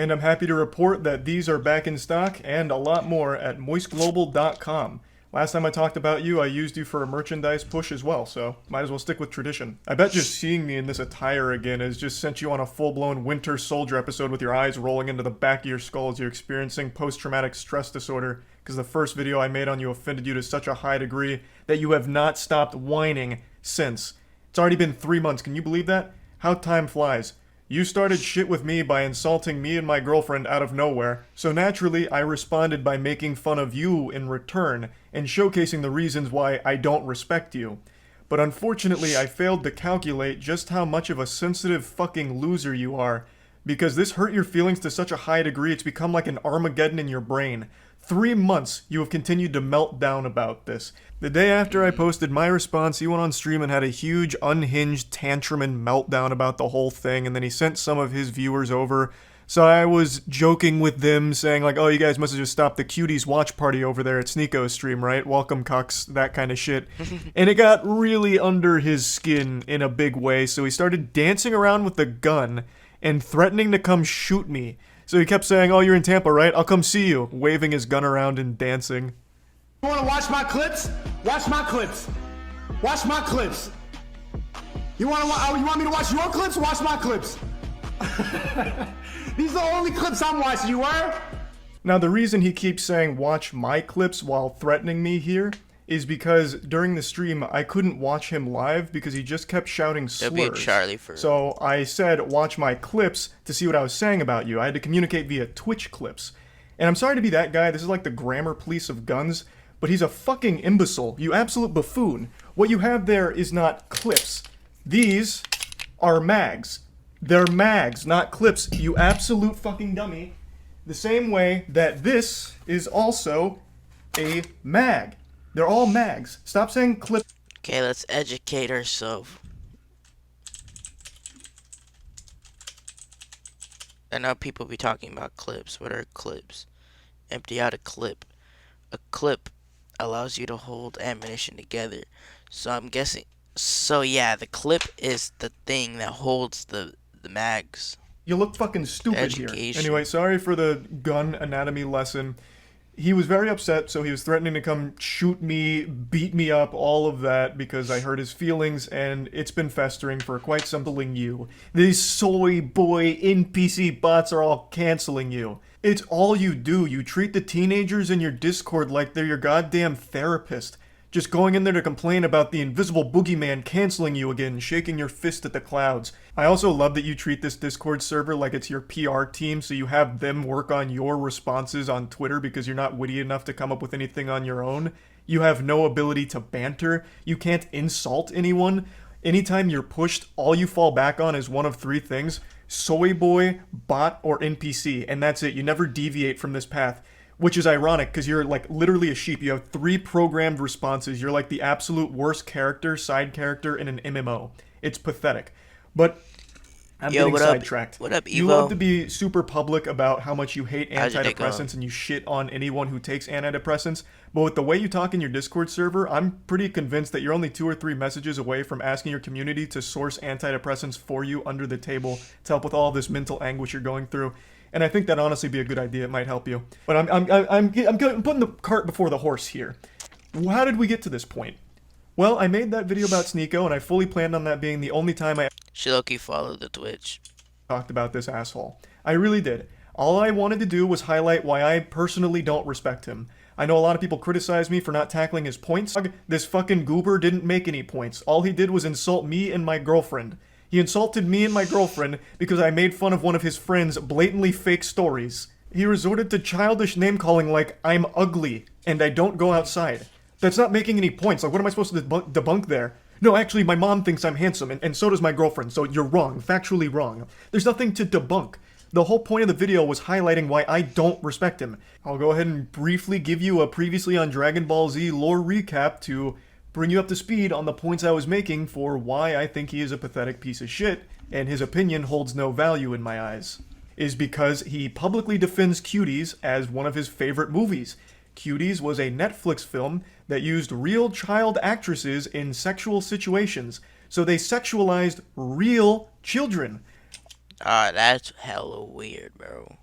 And I'm happy to report that these are back in stock and a lot more at moistglobal.com. Last time I talked about you, I used you for a merchandise push as well, so might as well stick with tradition. I bet just seeing me in this attire again has just sent you on a full-blown Winter Soldier episode with your eyes rolling into the back of your skull as you're experiencing post-traumatic stress disorder, because the first video I made on you offended you to such a high degree that you have not stopped whining since. It's already been 3 months, can you believe that? How time flies. You started shit with me by insulting me and my girlfriend out of nowhere, so naturally I responded by making fun of you in return, and showcasing the reasons why I don't respect you. But unfortunately I failed to calculate just how much of a sensitive fucking loser you are, because this hurt your feelings to such a high degree it's become like an Armageddon in your brain. 3 months you have continued to melt down about this. The day after I posted my response, he went on stream and had a huge unhinged tantrum and meltdown about the whole thing, and then he sent some of his viewers over. So I was joking with them, saying like, oh, you guys must have just stopped the cuties watch party over there at Sneako's stream, right? Welcome, cucks, that kind of shit. And it got really under his skin in a big way, so he started dancing around with the gun and threatening to come shoot me. So he kept saying, oh, you're in Tampa, right? I'll come see you, waving his gun around and dancing. You wanna watch my clips? Watch my clips. Watch my clips. You want me to watch your clips? Watch my clips. These are the only clips I'm watching, you were? Now the reason he keeps saying watch my clips while threatening me here is because during the stream I couldn't watch him live because he just kept shouting slurs. There'll be a Charlie for So I said watch my clips to see what I was saying about you. I had to communicate via Twitch clips. And I'm sorry to be that guy, this is like the grammar police of guns, but he's a fucking imbecile, you absolute buffoon. What you have there is not clips. These are mags. They're mags, not clips, you absolute fucking dummy. The same way that this is also a mag. They're all mags. Stop saying clip. Okay, let's educate ourselves. I know people be talking about clips. What are clips? Empty out a clip. A clip allows you to hold ammunition together. So I'm guessing. So yeah, the clip is the thing that holds the mags. You look fucking stupid here. Anyway, sorry for the gun anatomy lesson. He was very upset, so he was threatening to come shoot me, beat me up, all of that, because I hurt his feelings, and it's been festering for quite something you. These soy boy NPC bots are all canceling you. It's all you do. You treat the teenagers in your Discord like they're your goddamn therapist. Just going in there to complain about the invisible boogeyman canceling you again, shaking your fist at the clouds. I also love that you treat this Discord server like it's your PR team, so you have them work on your responses on Twitter because you're not witty enough to come up with anything on your own. You have no ability to banter. You can't insult anyone. Anytime you're pushed, all you fall back on is one of 3 things: soy boy, bot, or NPC, and that's it. You never deviate from this path. Which is ironic, because you're like literally a sheep. You have 3 programmed responses. You're like the absolute worst character, side character in an MMO. It's pathetic. But I'm getting sidetracked. What up, Evo? You love to be super public about how much you hate antidepressants and you shit on anyone who takes antidepressants. But with the way you talk in your Discord server, I'm pretty convinced that you're only 2 or 3 messages away from asking your community to source antidepressants for you under the table to help with all this mental anguish you're going through. And I think that'd honestly be a good idea. It might help you. But I'm putting the cart before the horse here. How did we get to this point? Well, I made that video about Sneako, and I fully planned on that being the only time I Shiloki followed the Twitch. Talked about this asshole. I really did. All I wanted to do was highlight why I personally don't respect him. I know a lot of people criticize me for not tackling his points. This fucking goober didn't make any points. All he did was insult me and my girlfriend. He insulted me and my girlfriend because I made fun of one of his friend's blatantly fake stories. He resorted to childish name-calling like, I'm ugly, and I don't go outside. That's not making any points. Like, what am I supposed to debunk there? No, actually, my mom thinks I'm handsome, and so does my girlfriend, so you're wrong, factually wrong. There's nothing to debunk. The whole point of the video was highlighting why I don't respect him. I'll go ahead and briefly give you a previously on Dragon Ball Z lore recap to bring you up to speed on the points I was making for why I think he is a pathetic piece of shit, and his opinion holds no value in my eyes. Is because he publicly defends Cuties as one of his favorite movies. Cuties was a Netflix film that used real child actresses in sexual situations, so they sexualized real children. That's hella weird, bro.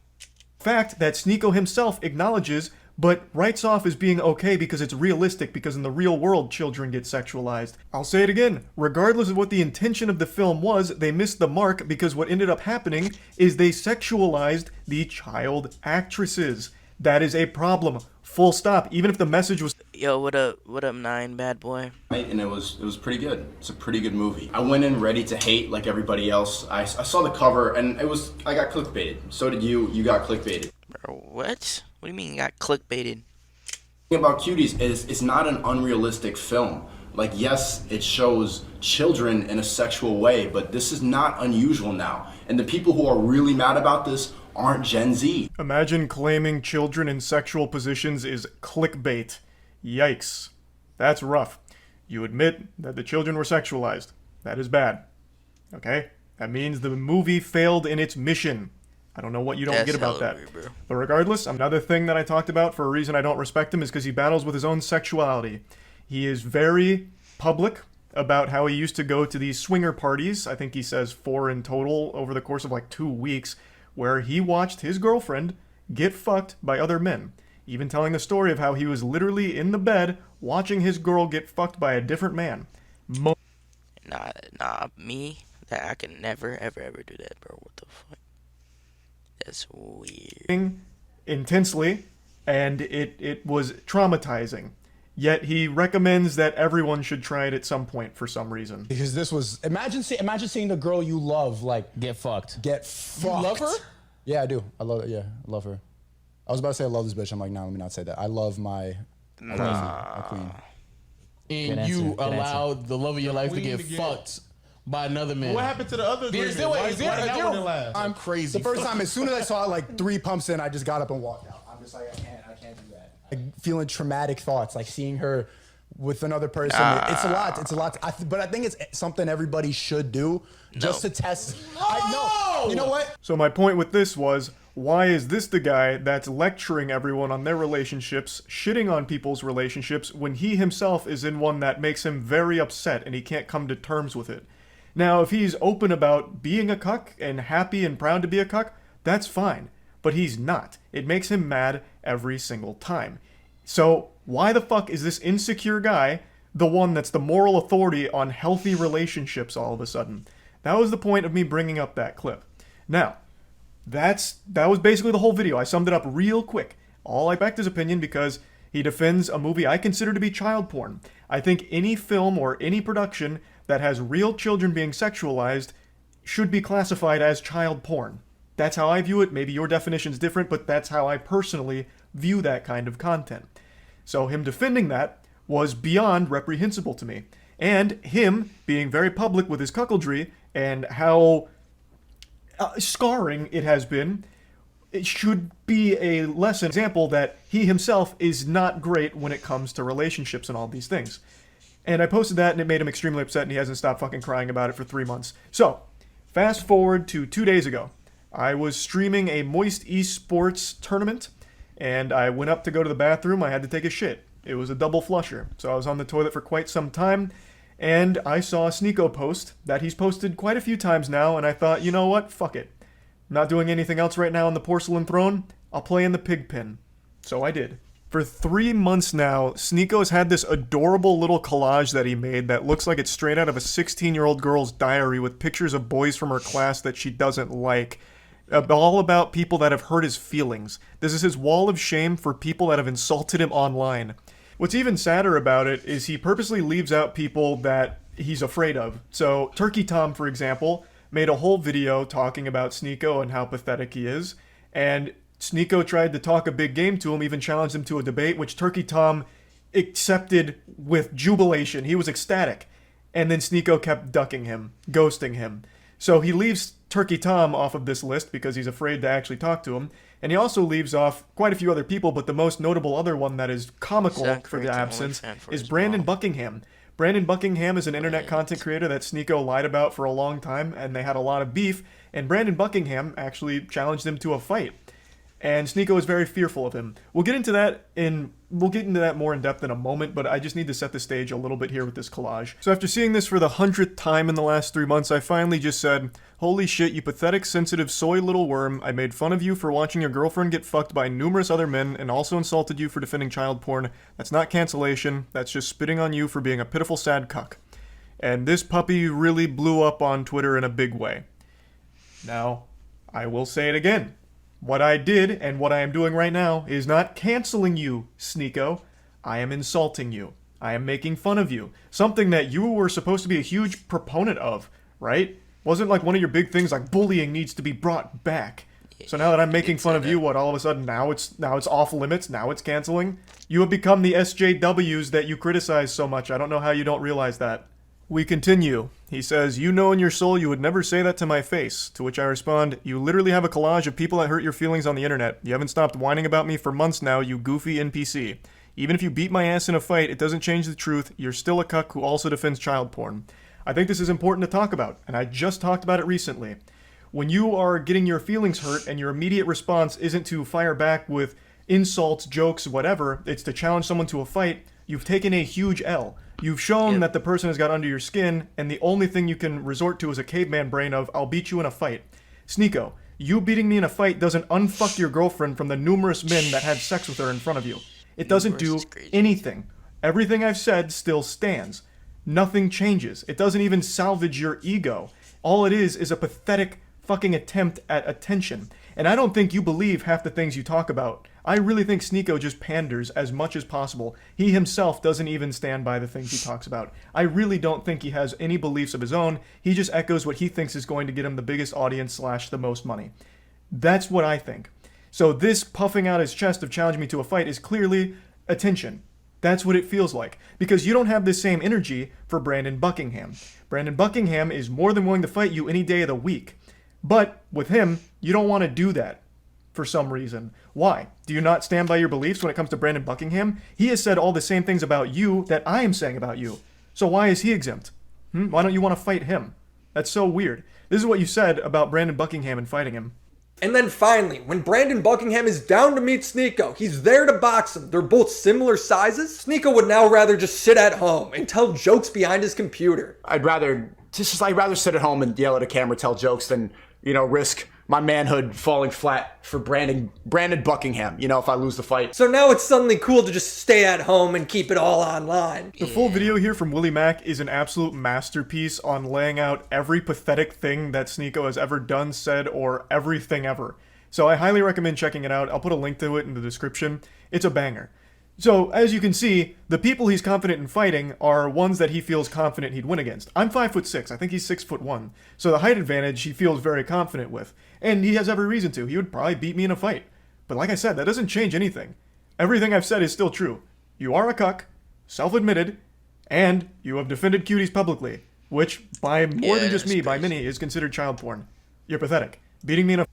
Fact that Sneako himself acknowledges but writes off as being okay because it's realistic, because in the real world children get sexualized. I'll say it again, regardless of what the intention of the film was, they missed the mark because what ended up happening is they sexualized the child actresses. That is a problem. Full stop. Even if the message was... Yo, what up, Nine, bad boy? And it was pretty good. It's a pretty good movie. I went in ready to hate like everybody else. I saw the cover and I got clickbaited. So did you. You got clickbaited. Bro, what? What do you mean you got clickbaited? The thing about Cuties is it's not an unrealistic film. Like, yes, it shows children in a sexual way, but this is not unusual now. And the people who are really mad about this aren't Gen Z. Imagine claiming children in sexual positions is clickbait. Yikes. That's rough. You admit that the children were sexualized. That is bad. Okay? That means the movie failed in its mission. I don't know what you don't get about that. Weird, but regardless, another thing that I talked about for a reason I don't respect him is because he battles with his own sexuality. He is very public about how he used to go to these swinger parties. I think he says 4 in total over the course of like 2 weeks, where he watched his girlfriend get fucked by other men. Even telling the story of how he was literally in the bed watching his girl get fucked by a different man. Nah, me? That I can never, ever do that, bro. What the fuck? That's weird. Intensely, and it was traumatizing. Yet he recommends that everyone should try it at some point for some reason. Because this was imagine seeing the girl you love like Get fucked. get fucked. You love her? Yeah, I do. I love it. Yeah, I love her. I was about to say I love this bitch. I'm like, nah, let me not say that. I love my queen. And Good you answer, good allowed the love of your life to get fucked by another man. What happened to the other Is three? there, Why is there, that is there, one didn't last? I'm crazy. The first time, as soon as I saw it, like 3 pumps in, I just got up and walked out. I'm just like, I can't do that. Like, feeling traumatic thoughts, like seeing her with another person. It's a lot. It's a lot. But I think it's something everybody should do just to test. You know what? So my point with this was, why is this the guy that's lecturing everyone on their relationships, shitting on people's relationships, when he himself is in one that makes him very upset and he can't come to terms with it? Now, if he's open about being a cuck and happy and proud to be a cuck, that's fine. But he's not. It makes him mad every single time. So why the fuck is this insecure guy the one that's the moral authority on healthy relationships all of a sudden? That was the point of me bringing up that clip. Now, that was basically the whole video. I summed it up real quick. All I backed his opinion because he defends a movie I consider to be child porn. I think any film or any production that has real children being sexualized should be classified as child porn. That's how I view it. Maybe your definition's different, but that's how I personally view that kind of content. So him defending that was beyond reprehensible to me. And him being very public with his cuckoldry and how scarring it has been, it should be a lesson example that he himself is not great when it comes to relationships and all these things. And I posted that and it made him extremely upset and he hasn't stopped fucking crying about it for 3 months. So, fast forward to 2 days ago. I was streaming a Moist Esports tournament and I went up to go to the bathroom. I had to take a shit. It was a double flusher. So I was on the toilet for quite some time and I saw a Sneako post that he's posted quite a few times now and I thought, you know what? Fuck it. I'm not doing anything else right now on the porcelain throne. I'll play in the pig pen. So I did. For 3 months now, Sneako's had this adorable little collage that he made that looks like it's straight out of a 16-year-old girl's diary with pictures of boys from her class that she doesn't like. All about people that have hurt his feelings. This is his wall of shame for people that have insulted him online. What's even sadder about it is he purposely leaves out people that he's afraid of. So Turkey Tom, for example, made a whole video talking about Sneako and how pathetic he is. And Sneako tried to talk a big game to him, even challenged him to a debate, which Turkey Tom accepted with jubilation. He was ecstatic. And then Sneako kept ducking him, ghosting him. So he leaves Turkey Tom off of this list because he's afraid to actually talk to him. And he also leaves off quite a few other people, but the most notable other one that is comical for the absence is Brandon Buckingham. Brandon Buckingham is an internet content creator that Sneako lied about for a long time, and they had a lot of beef, and Brandon Buckingham actually challenged him to a fight. And Sneako is very fearful of him. We'll get into that more in depth in a moment, but I just need to set the stage a little bit here with this collage. So after seeing this for the 100th time in the last 3 months, I finally just said, "Holy shit, you pathetic, sensitive soy little worm. I made fun of you for watching your girlfriend get fucked by numerous other men and also insulted you for defending child porn. That's not cancellation. That's just spitting on you for being a pitiful sad cuck." And this puppy really blew up on Twitter in a big way. Now, I will say it again. What I did and what I am doing right now is not canceling you, Sneako. I am insulting you. I am making fun of you. Something that you were supposed to be a huge proponent of, right? Wasn't like one of your big things like bullying needs to be brought back. So now that I'm making fun of you, what, all of a sudden now it's off limits, now it's canceling? You have become the SJWs that you criticize so much. I don't know how you don't realize that. We continue. He says, "You know in your soul you would never say that to my face." To which I respond, "You literally have a collage of people that hurt your feelings on the internet. You haven't stopped whining about me for months now, you goofy NPC. Even if you beat my ass in a fight, it doesn't change the truth. You're still a cuck who also defends child porn." I think this is important to talk about, and I just talked about it recently. When you are getting your feelings hurt and your immediate response isn't to fire back with insults, jokes, whatever, it's to challenge someone to a fight, you've taken a huge L. You've shown that the person has got under your skin, and the only thing you can resort to is a caveman brain of, "I'll beat you in a fight." Sneako, you beating me in a fight doesn't unfuck your girlfriend from the numerous men that had sex with her in front of you. It doesn't do anything. Everything I've said still stands. Nothing changes. It doesn't even salvage your ego. All it is a pathetic fucking attempt at attention. And I don't think you believe half the things you talk about. I really think Sneako just panders as much as possible. He himself doesn't even stand by the things he talks about. I really don't think he has any beliefs of his own. He just echoes what he thinks is going to get him the biggest audience / the most money. That's what I think. So this puffing out his chest of challenging me to a fight is clearly attention. That's what it feels like. Because you don't have the same energy for Brandon Buckingham. Brandon Buckingham is more than willing to fight you any day of the week. But with him, you don't want to do that. For some reason. Why? Do you not stand by your beliefs when it comes to Brandon Buckingham? He has said all the same things about you that I am saying about you. So why is he exempt? Why don't you want to fight him? That's so weird. This is what you said about Brandon Buckingham and fighting him. And then finally, when Brandon Buckingham is down to meet Sneako, he's there to box him. They're both similar sizes. Sneako would now rather just sit at home and tell jokes behind his computer. I'd rather sit at home and yell at a camera, tell jokes than, risk my manhood falling flat for Brandon Buckingham, if I lose the fight. So now it's suddenly cool to just stay at home and keep it all online. The full video here from Willie Mack is an absolute masterpiece on laying out every pathetic thing that Sneako has ever done, said, or everything ever. So I highly recommend checking it out. I'll put a link to it in the description. It's a banger. So, as you can see, the people he's confident in fighting are ones that he feels confident he'd win against. I'm 5'6", I think he's 6'1", so the height advantage he feels very confident with. And he has every reason to. He would probably beat me in a fight. But like I said, that doesn't change anything. Everything I've said is still true. You are a cuck, self-admitted, and you have defended cuties publicly, which, by more than just me, by many, is considered child porn. You're pathetic. Beating me in a